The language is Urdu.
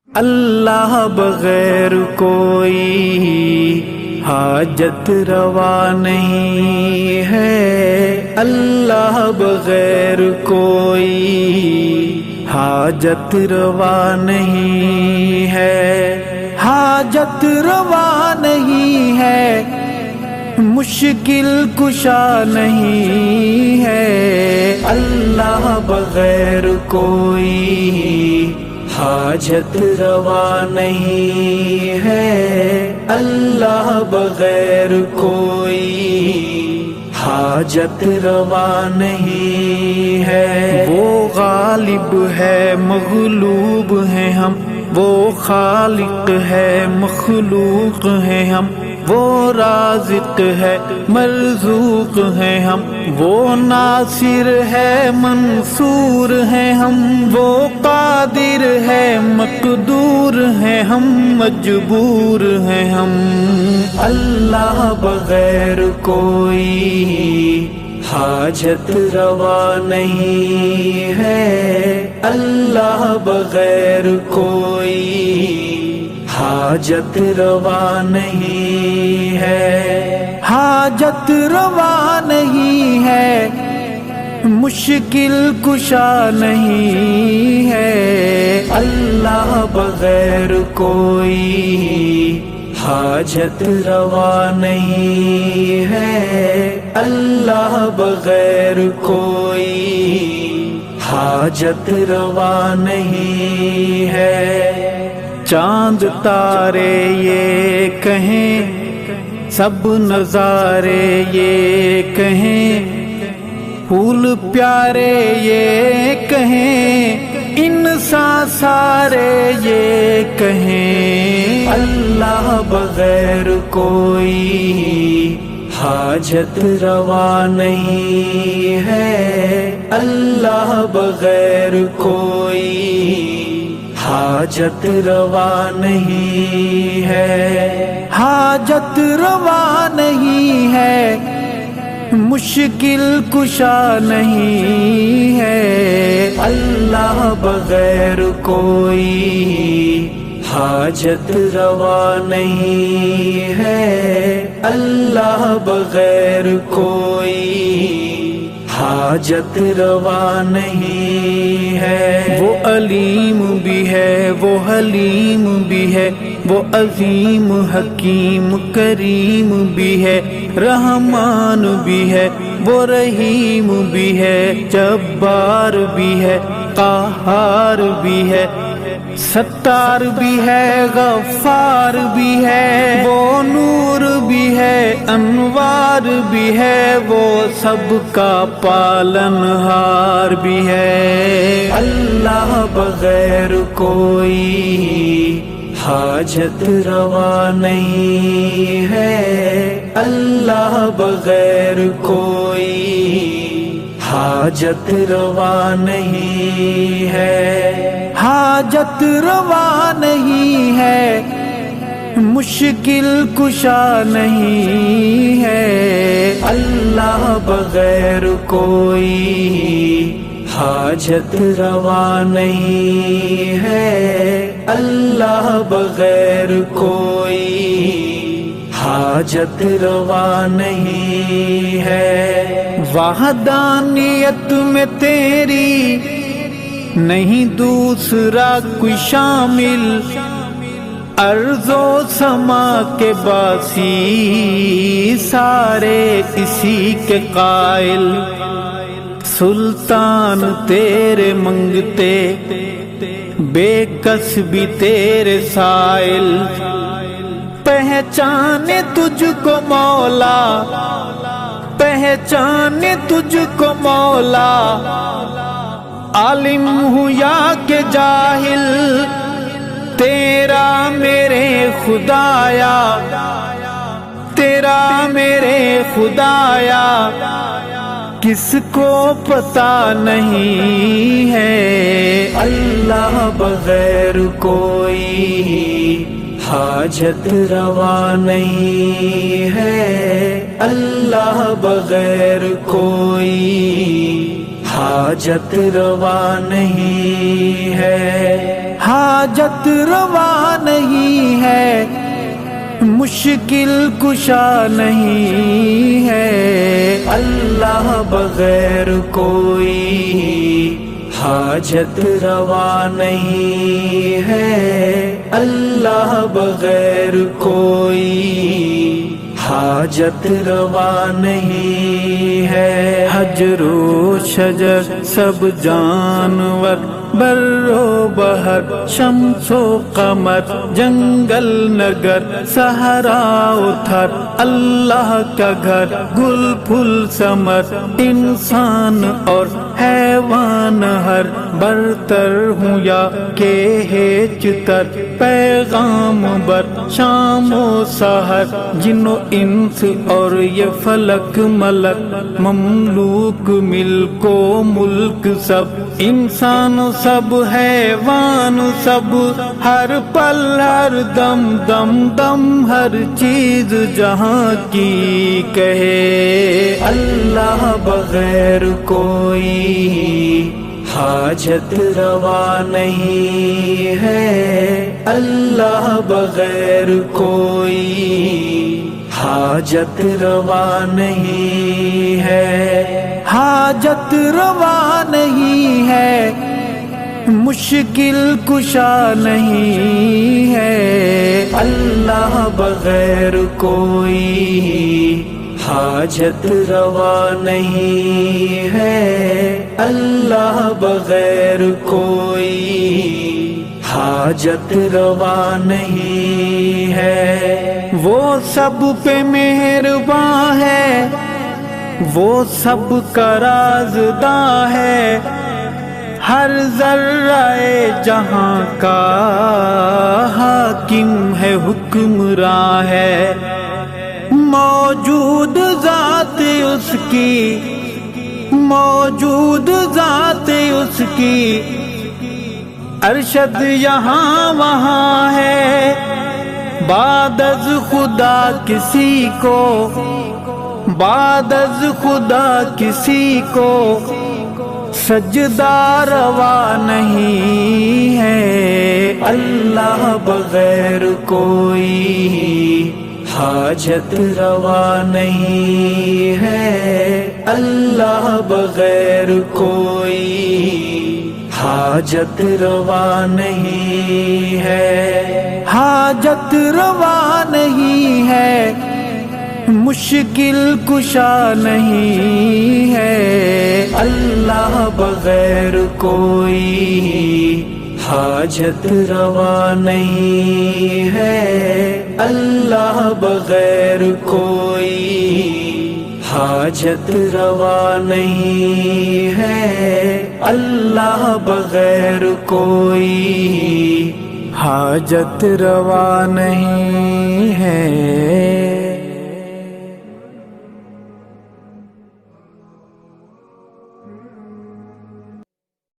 اللہ بغیر کوئی حاجت روا نہیں ہے، اللہ بغیر کوئی حاجت روا نہیں ہے، حاجت روا نہیں ہے، مشکل کشا نہیں ہے، اللہ بغیر کوئی حاجت روا نہیں ہے، اللہ بغیر کوئی حاجت روا نہیں ہے۔ وہ غالب ہے مغلوب ہیں ہم، وہ خالق ہے مخلوق ہیں ہم، وہ رازق ہے مرزوق ہیں ہم، وہ ناصر ہے منصور ہیں ہم، وہ قادر ہے مقدور ہیں ہم، مجبور ہیں ہم۔ اللہ بغیر کوئی حاجت روا نہیں ہے، اللہ بغیر کوئی حاجت روا نہیں ہے، حاجت روا نہیں ہے، مشکل کشا نہیں ہے، اللہ بغیر کوئی حاجت روا نہیں ہے، اللہ بغیر کوئی حاجت روا نہیں ہے۔ چاند تارے یہ کہیں، سب نظارے یہ کہیں، پھول پیارے یہ کہیں، انسان سارے یہ کہیں، اللہ بغیر کوئی حاجت روا نہیں ہے، اللہ بغیر کوئی حاجت روا نہیں ہے، حاجت روا نہیں ہے، مشکل کشا نہیں ہے، اللہ بغیر کوئی حاجت روا نہیں ہے، اللہ بغیر کوئی حاجت روا نہیں ہے۔ وہ علیم بھی ہے، وہ حلیم بھی ہے، وہ عظیم حکیم کریم بھی ہے، رحمان بھی ہے، وہ رحیم بھی ہے، جبار بھی ہے، قہار بھی ہے، ستار بھی ہے، غفار بھی ہے، وہ نور بھی ہے، انوار بھی ہے، وہ سب کا پالن ہار بھی ہے۔ اللہ بغیر کوئی حاجت روا نہیں ہے، اللہ بغیر کوئی حاجت روا نہیں ہے، حاجت روا نہیں ہے، مشکل کشا نہیں ہے، اللہ بغیر کوئی حاجت روا نہیں ہے، اللہ بغیر کوئی حاجت روا نہیں ہے۔ وحدانیت میں تیری نہیں دوسرا کوئی شامل، ارض و سما کے باسی سارے اسی کے قائل، سلطان تیرے منگتے بے کس بھی تیرے سائل، پہچانے تجھ کو مولا، پہچانے تجھ کو مولا، عالم ہوں یا کہ جاہل، تیرا میرے خدایا، تیرا میرے خدایا، کس کو پتہ نہیں ہے، اللہ بغیر کوئی حاجت روا نہیں ہے، اللہ بغیر کوئی حاجت روا نہیں ہے، حاجت روا نہیں ہے، مشکل کشا نہیں ہے، اللہ بغیر کوئی حاجت روا نہیں ہے، اللہ بغیر کوئی حاجت روا نہیں ہے۔ حجر و شجر سب جانور، بر و بحر، شمس و قمر، جنگل نگر، صحرا و تھر، اللہ کا گھر، گل پھل ثمر، انسان اور حیوان ہر، برتر ہوں یا کہ ہیچ تر، پیغام بر شام و سحر، جن و انس اور یہ فلک ملک، مملوک ملک و ملک سب، انسان سب حیوان سب، ہر پل ہر دم دم دم، ہر چیز جہاں کی کہے اللہ بغیر کوئی حاجت روا نہیں ہے، اللہ بغیر کوئی حاجت روا نہیں ہے، حاجت روا نہیں ہے، مشکل کشا نہیں ہے، اللہ بغیر کوئی حاجت روا نہیں ہے، اللہ بغیر کوئی حاجت روا نہیں ہے۔ وہ سب پہ مہرباں ہے، وہ سب کا رازداں ہے، ہر ذرہ جہاں کا حاکم ہے، حکمراں ہے، موجود ذات اس کی، موجود ذات اس کی، ارشد یہاں وہاں ہے، بعد از خدا کسی کو، بعد از خدا کسی کو سجدہ روا نہیں ہے، اللہ بغیر کوئی حاجت روا نہیں ہے، اللہ بغیر کوئی حاجت روا نہیں ہے، حاجت روا نہیں ہے، مشکل کشا نہیں ہے، اللہ بغیر کوئی حاجت روا نہیں ہے، اللہ بغیر کوئی حاجت روا نہیں ہے، اللہ بغیر کوئی حاجت روا نہیں ہے۔